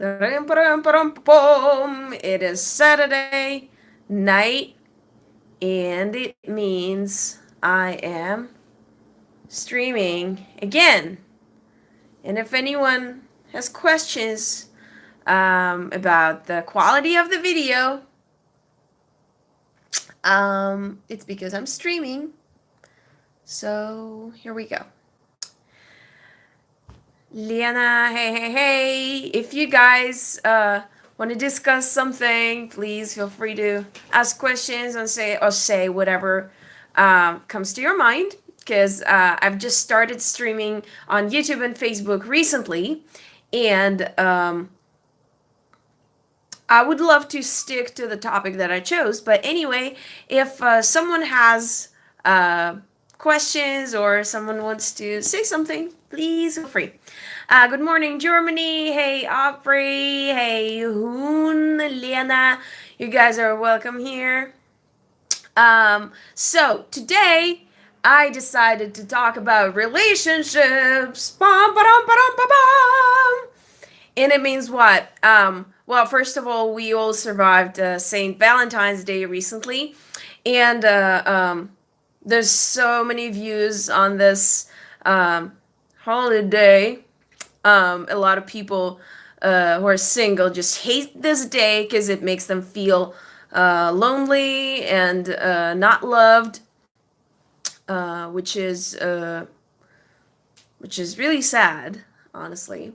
It is Saturday night, and it means I am streaming again. And if anyone has questions about the quality of the video, it's because I'm streaming. So here we go. Liana, hey. If you guys want to discuss something, please feel free to ask questions and say whatever comes to your mind. Because I've just started streaming on YouTube and Facebook recently, and I would love to stick to the topic that I chose. But anyway, if someone has questions or someone wants to say something, please feel free. Good morning, Germany. Hey, Aubrey. Hey, Hoon, Lena. You guys are welcome here. So today I decided to talk about relationships. Bum, ba-dum, ba-dum, ba-bum. And it means what? Well, first of all, we all survived St. Valentine's Day recently, and there's so many views on this holiday. A lot of people who are single just hate this day because it makes them feel lonely and not loved, which is really sad, honestly.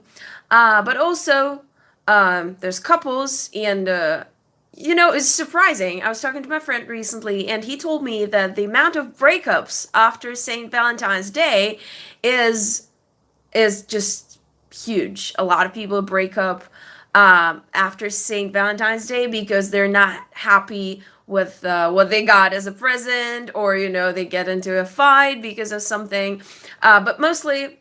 But also, there's couples, and it's surprising. I was talking to my friend recently, and he told me that the amount of breakups after St. Valentine's Day is just huge. A lot of people break up after St. Valentine's Day because they're not happy with what they got as a present, or they get into a fight because of something. But mostly,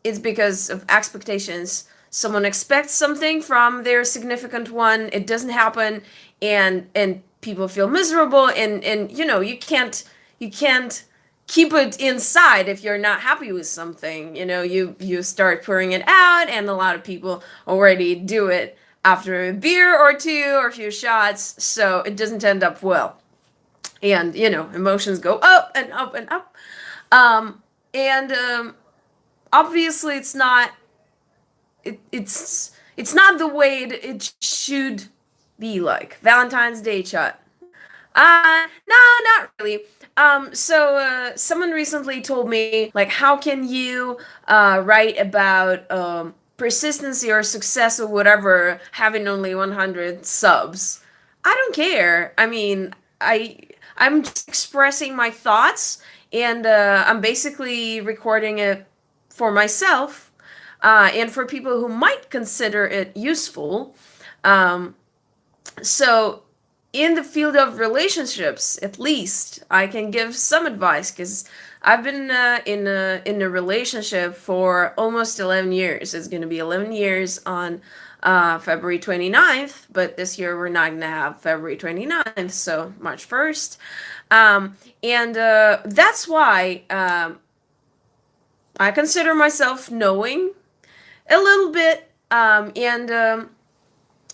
it's because of expectations. Someone expects something from their significant one, it doesn't happen, and people feel miserable, and you can't keep it inside if you're not happy with something. You start pouring it out, and a lot of people already do it after a beer or two or a few shots, so it doesn't end up well. And emotions go up and up and up. And obviously it's not the way it should be. Like Valentine's Day chat. No, not really. So someone recently told me, like, how can you write about persistency or success or whatever having only 100 subs? I don't care. I mean, I'm just expressing my thoughts, and I'm basically recording it for myself, and for people who might consider it useful. Um, so in the field of relationships, at least I can give some advice, because I've been in a relationship for almost 11 years. It's going to be 11 years on February 29th, but this year we're not going to have February 29th, so March 1st. And that's why I consider myself knowing a little bit. And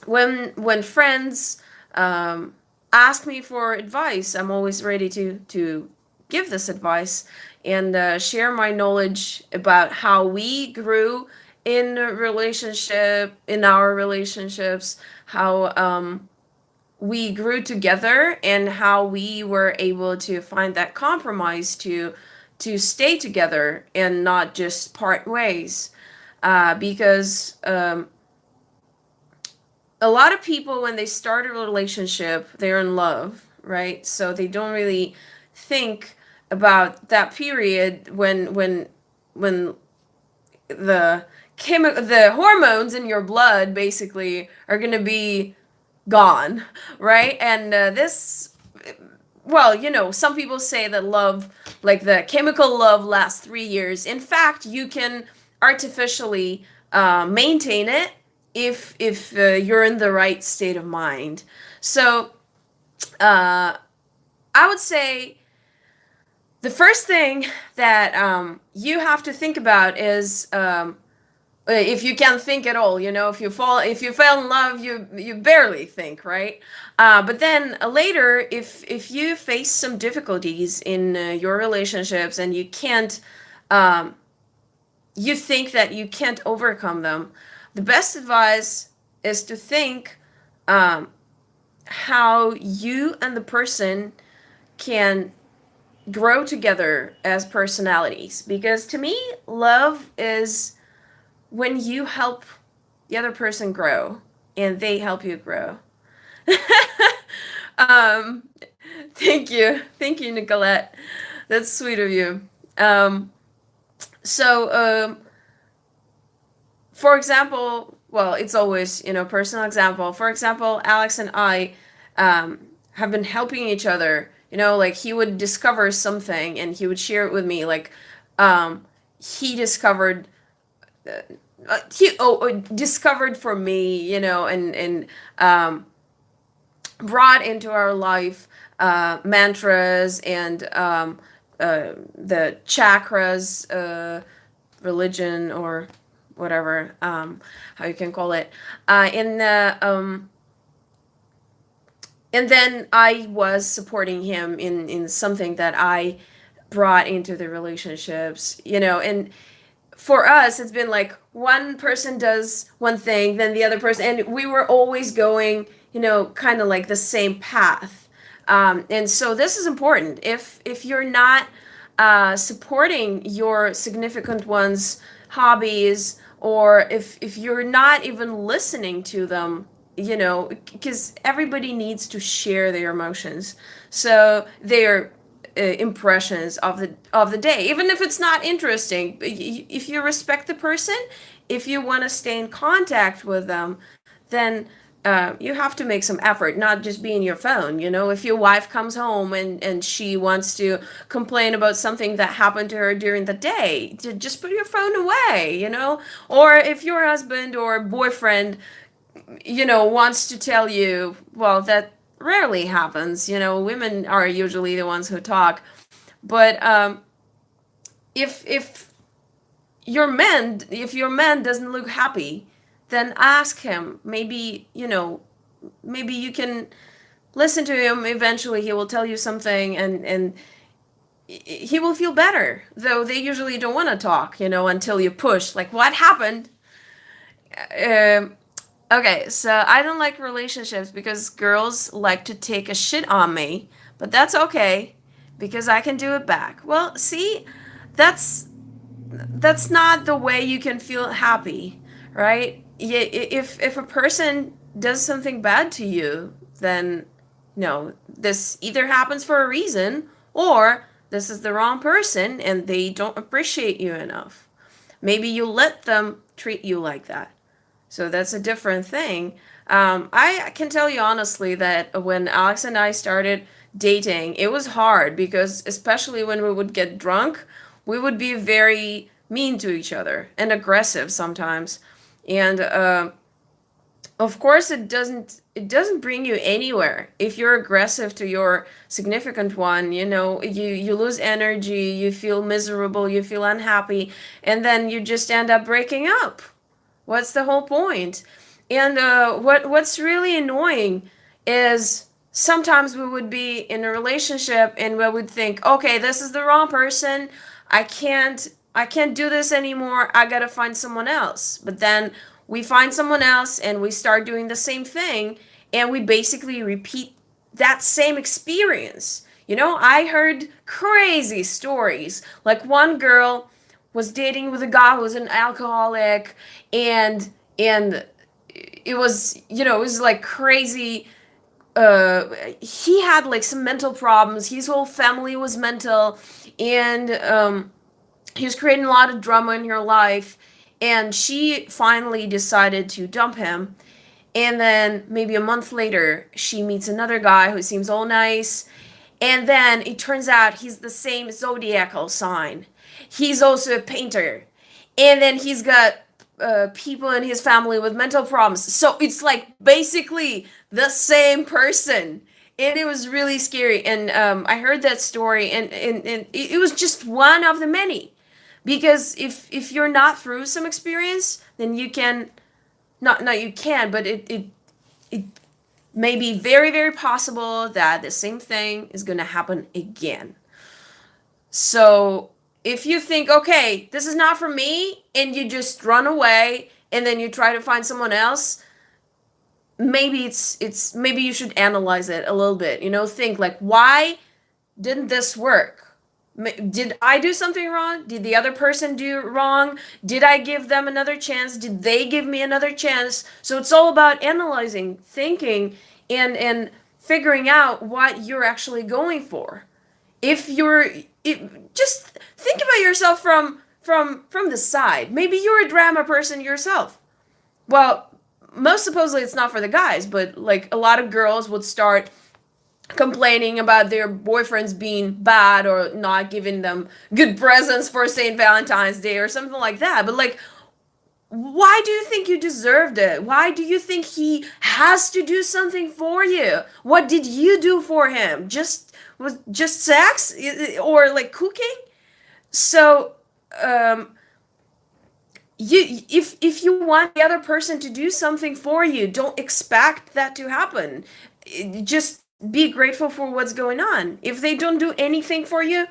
when friends ask me for advice, I'm always ready to give this advice and share my knowledge about how we grew in our relationships, how we grew together, and how we were able to find that compromise to stay together and not just part ways. Because a lot of people, when they start a relationship, they're in love, right? So they don't really think about that period when the hormones in your blood basically are going to be gone, right? And this, well, some people say that love, like the chemical love, lasts 3 years. In fact, you can artificially maintain it if you're in the right state of mind. So I would say the first thing that you have to think about is if you can think at all, if you fell in love, you barely think, right? But then later, if you face some difficulties in your relationships and um, you think that you can't overcome them, the best advice is to think um, how you and the person can grow together as personalities. Because to me, love is when you help the other person grow and they help you grow. um, thank you, Nicolette. That's sweet of you. Um, so, for example, well, it's always, personal example. For example, Alex and I have been helping each other. Like he would discover something and he would share it with me. Like, he discovered discovered for me, and brought into our life mantras and the chakras, religion, or whatever, how you can call it. And then I was supporting him in something that I brought into the relationships, and for us it's been like one person does one thing, then the other person, and we were always going, kind of like the same path. And so this is important. If you're not supporting your significant one's hobbies, or if you're not even listening to them, because everybody needs to share their emotions, so their impressions of the day, even if it's not interesting. If you respect the person, if you want to stay in contact with them, then you have to make some effort, not just be in your phone. If your wife comes home and she wants to complain about something that happened to her during the day, just put your phone away. Or if your husband or boyfriend, wants to tell you, well, that rarely happens. Women are usually the ones who talk. But if your man doesn't look happy, then ask him. Maybe you can listen to him. Eventually, he will tell you something, and he will feel better. Though they usually don't want to talk, until you push. Like, what happened? Um, Okay, so I don't like relationships because girls like to take a shit on me, but that's okay because I can do it back. Well, see, that's that's not the way you can feel happy, right? If a person does something bad to you, then no, this either happens for a reason, or this is the wrong person and they don't appreciate you enough. Maybe you let them treat you like that. So that's a different thing. I can tell you honestly that when Alex and I started dating, it was hard because, especially when we would get drunk, we would be very mean to each other and aggressive sometimes. And of course, it doesn't bring you anywhere if you're aggressive to your significant one. You lose energy, you feel miserable, you feel unhappy, and then you just end up breaking up. What's the whole point? And what's really annoying is sometimes we would be in a relationship and we would think, okay, this is the wrong person. I can't do this anymore. I gotta find someone else. But then we find someone else and we start doing the same thing, and we basically repeat that same experience. I heard crazy stories. Like one girl was dating with a guy who was an alcoholic, and it was like crazy. He had like some mental problems. His whole family was mental, and he was creating a lot of drama in her life. And she finally decided to dump him. And then maybe a month later, she meets another guy who seems all nice. And then it turns out he's the same zodiacal sign. He's also a painter. And then he's got people in his family with mental problems. So it's like basically the same person. And it was really scary. And I heard that story, and it was just one of the many. Because if you're not through some experience, then you can not you can, but it may be very, very possible that the same thing is going to happen again. So if you think, okay, this is not for me, and you just run away and then you try to find someone else, maybe it's maybe you should analyze it a little bit. Think like, why didn't this work? Did I do something wrong? Did the other person do wrong? Did I give them another chance? Did they give me another chance? So it's all about analyzing, thinking, and figuring out what you're actually going for. If you're just think about yourself from the side. Maybe you're a drama person yourself. Well, most supposedly it's not for the guys, but like a lot of girls would start complaining about their boyfriends being bad or not giving them good presents for St. Valentine's Day or something like that. But like, why do you think you deserved it? Why do you think he has to do something for you? What did you do for him? Just sex or like cooking? So you if you want the other person to do something for you, don't expect that to happen. Just be grateful for what's going on. If they don't do anything for you,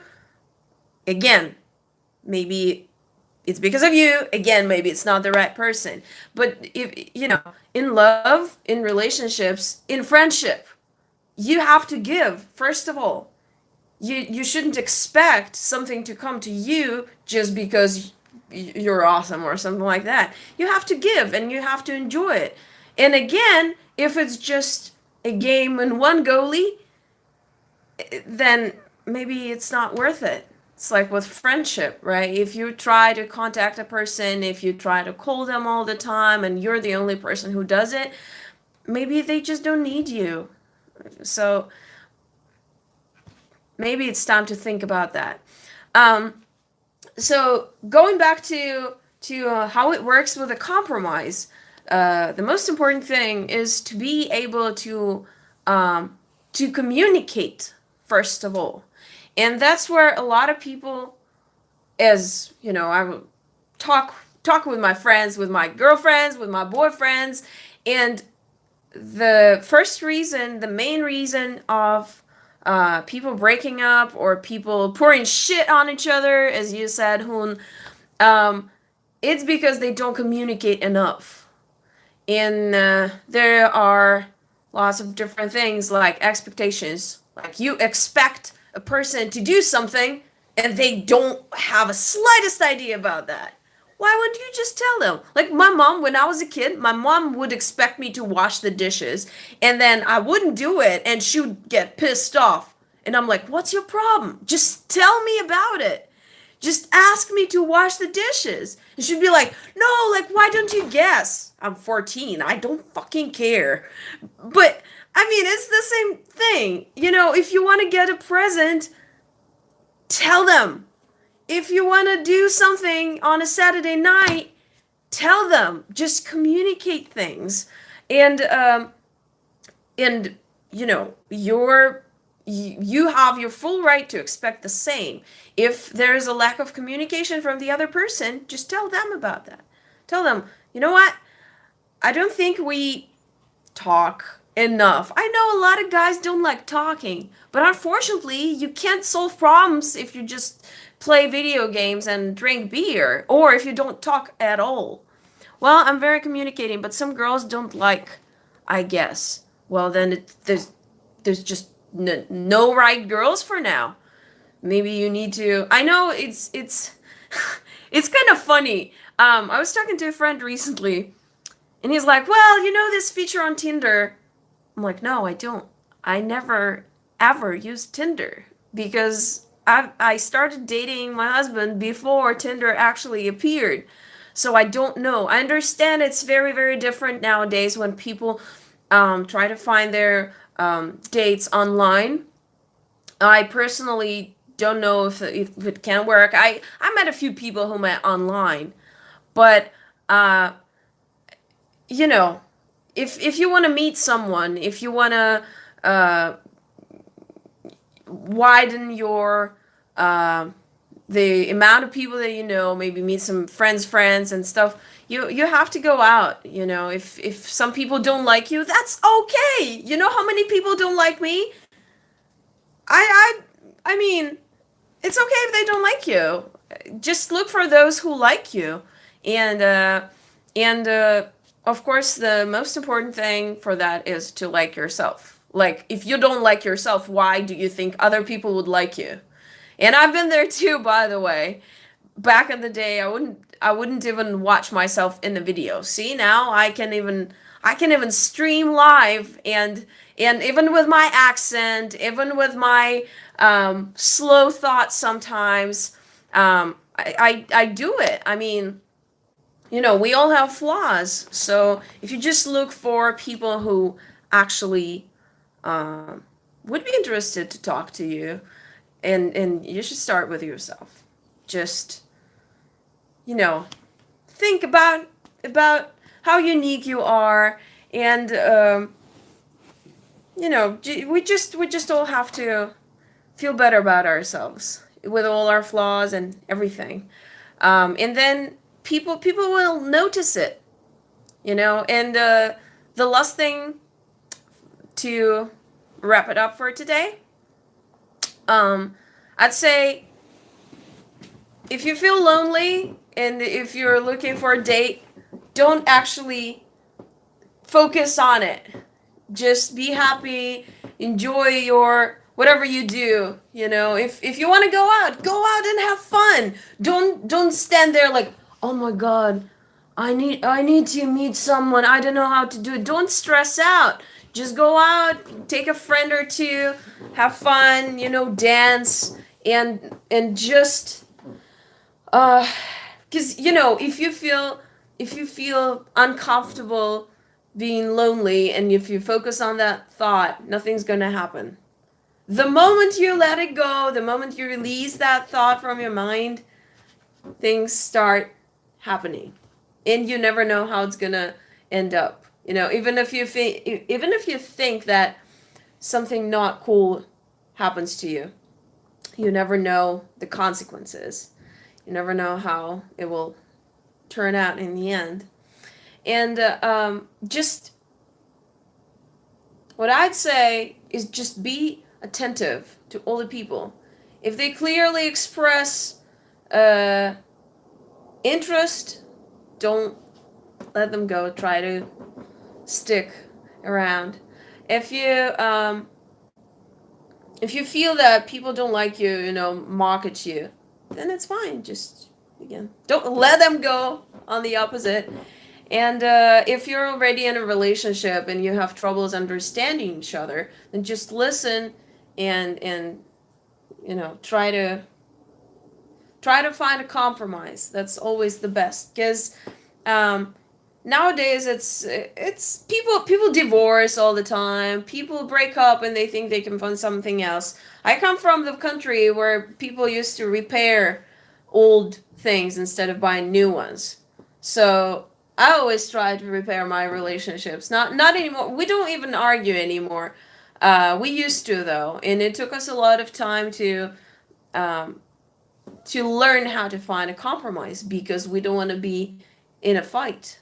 again, maybe it's because of you. Again, maybe it's not the right person. But if in love, in relationships, in friendship, you have to give first of all. You shouldn't expect something to come to you just because you're awesome or something like that. You have to give and you have to enjoy it. And again, if it's just a game and one goalie, then maybe it's not worth it. It's like with friendship, right? If you try to contact a person, if you try to call them all the time and you're the only person who does it, maybe they just don't need you. So maybe it's time to think about that. So going back to how it works with a compromise, the most important thing is to be able to communicate first of all, and that's where a lot of people, as I will talk with my friends, with my girlfriends, with my boyfriends, and the main reason of people breaking up or people pouring shit on each other, as you said, Hoon, it's because they don't communicate enough. And there are lots of different things like expectations. Like you expect a person to do something and they don't have a slightest idea about that. Why wouldn't you just tell them? Like my mom, when I was a kid, my mom would expect me to wash the dishes and then I wouldn't do it and she would get pissed off. And I'm like, what's your problem? Just tell me about it. Just ask me to wash the dishes. And she'd be like, no, like, why don't you guess? I'm 14. I don't fucking care. But, I mean, it's the same thing. If you want to get a present, tell them. If you want to do something on a Saturday night, tell them. Just communicate things. And you have your full right to expect the same. If there is a lack of communication from the other person, just tell them about that. Tell them, you know what? I don't think we talk enough. I know a lot of guys don't like talking, but unfortunately, you can't solve problems if you just play video games and drink beer, or if you don't talk at all. Well, I'm very communicating, but some girls don't like, I guess. Well, then there's just no right girls for now. Maybe you need to. I know it's it's kind of funny. I was talking to a friend recently, and he's like, "Well, this feature on Tinder." I'm like, "No, I don't. I never ever used Tinder because I started dating my husband before Tinder actually appeared." So I don't know. I understand it's very, very different nowadays when people try to find their dates online. I personally don't know if it can work. I met a few people who met online, but uh, you know, if you want to meet someone, if you want to uh, widen your the amount of people that you know, maybe meet some friends and stuff. You have to go out, you know. If some people don't like you, that's okay. You know how many people don't like me? I mean, it's okay if they don't like you. Just look for those who like you. And of course, the most important thing for that is to like yourself. Like, if you don't like yourself, why do you think other people would like you? And I've been there too, by the way. Back in the day, I wouldn't even watch myself in the video. See, now I can even stream live, and even with my accent, even with my slow thoughts sometimes, I do it. I mean, we all have flaws. So if you just look for people who actually um, would be interested to talk to you, and you should start with yourself. Just, you know, think about how unique you are, and we just all have to feel better about ourselves with all our flaws and everything. And then people will notice it, and the last thing to wrap it up for today, um, I'd say, if you feel lonely and if you're looking for a date, don't actually focus on it. Just be happy, enjoy your whatever you do. If you want to go out and have fun. Don't stand there like, oh my god, I need to meet someone. I don't know how to do it. Don't stress out. Just go out, take a friend or two, have fun, dance, and just because if you feel uncomfortable being lonely, and if you focus on that thought, nothing's gonna happen. The moment you let it go, the moment you release that thought from your mind, things start happening, and you never know how it's gonna end up. Even if you think that something not cool happens to you, you never know the consequences. You never know how it will turn out in the end. And just what I'd say is, just be attentive to all the people. If they clearly express uh, interest, don't let them go. Try to stick around. If you if you feel that people don't like you, mock at you, then it's fine. Just, again, don't let them go on the opposite. And if you're already in a relationship and you have troubles understanding each other, then just listen, and try to find a compromise. That's always the best, because um, nowadays it's people divorce all the time. People break up and they think they can find something else. I come from the country where people used to repair old things instead of buying new ones. So I always try to repair my relationships. Not anymore. We don't even argue anymore. We used to, though, and it took us a lot of time um, to learn how to find a compromise, because we don't want to be in a fight,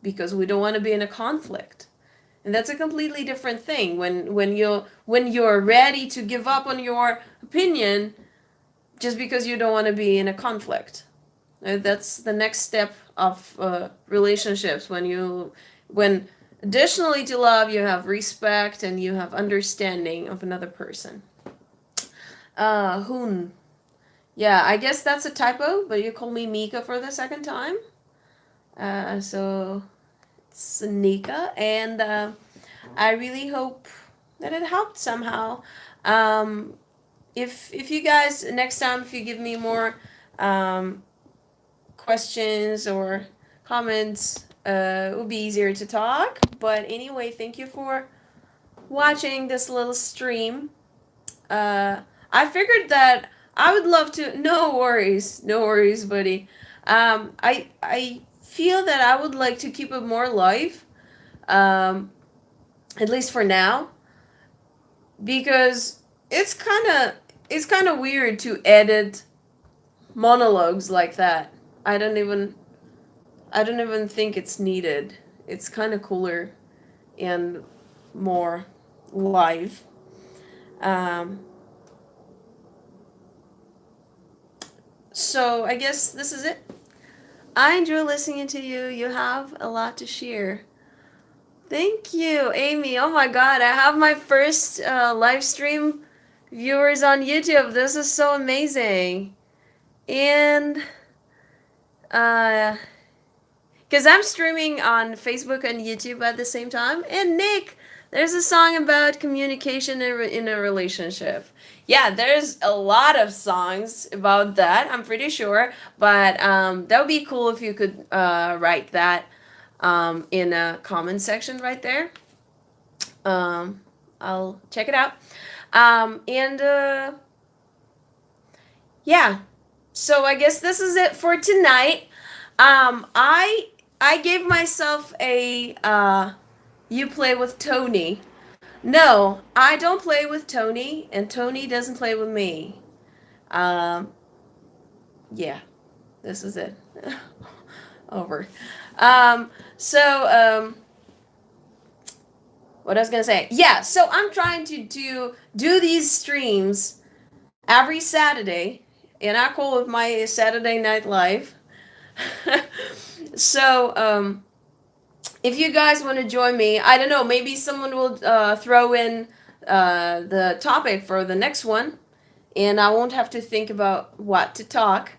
because we don't want to be in a conflict. And that's a completely different thing. When you're ready to give up on your opinion just because you don't want to be in a conflict. That's the next step of relationships. When additionally to love, you have respect and you have understanding of another person. Hoon. Yeah, I guess that's a typo, but you call me Mika for the second time. So it's Nika, and I really hope that it helped somehow. Um, if you guys, next time, if you give me more um, questions or comments, it will be easier to talk. But anyway, thank you for watching this little stream. I figured that I would love to. No worries, buddy. I feel that I would like to keep it more live, um, at least for now, because it's kind of weird to edit monologues like that. I don't even I don't even think it's needed. It's kind of cooler and more live. Um, so I guess this is it. I enjoy listening to you. You have a lot to share. Thank you, Amy. Oh my God, I have my first live stream viewers on YouTube. This is so amazing. And uh, because I'm streaming on Facebook and YouTube at the same time. And Nick, there's a song about communication in a relationship. Yeah, there's a lot of songs about that, I'm pretty sure. But that would be cool if you could write that in a comment section right there. Um, I'll check it out. And yeah, so I guess this is it for tonight. I gave myself a you play with Tony. No, I don't play with Tony, and Tony doesn't play with me. Um, yeah, this is it. Over. So what I was gonna say? Yeah, so I'm trying to do these streams every Saturday, and I call it my Saturday Night Live. So if you guys want to join me, I don't know, maybe someone will throw in the topic for the next one, and I won't have to think about what to talk.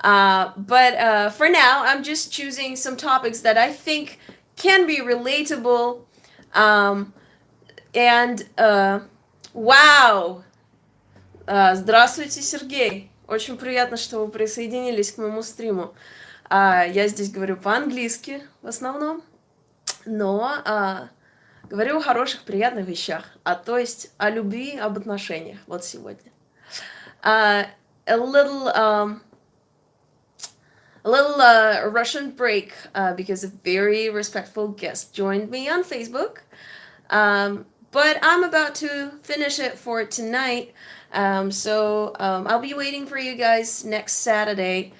But for now, I'm just choosing some topics that I think can be relatable. Um, and wow! Здравствуйте, Сергей! Очень приятно, что вы присоединились к моему стриму. Я здесь говорю по-английски в основном, но говорю о хороших, приятных вещах, то есть о любви, об отношениях. Вот сегодня. A little Russian break because a very respectful guest joined me on Facebook. But I'm about to finish it for tonight. So I'll be waiting for you guys next Saturday.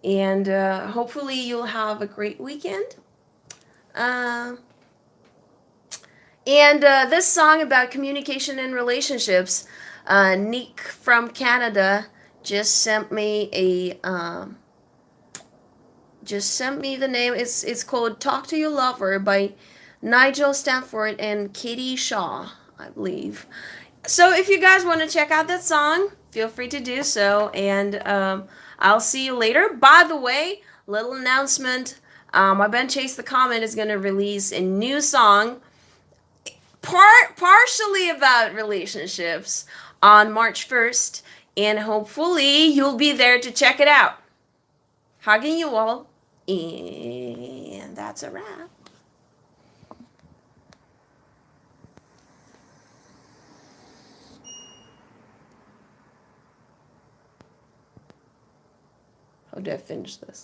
And hopefully you'll have a great weekend. And this song about communication and relationships, Nick from Canada just sent me the name. It's called "Talk to Your Lover" by Nigel Stanford and Katie Shaw, I believe. So if you guys want to check out that song, feel free to do so, and I'll see you later. By the way, little announcement: my band Chase the Comet is gonna release a new song, partially about relationships, on March 1st, and hopefully you'll be there to check it out. Hugging you all, and that's a wrap. How do I finish this?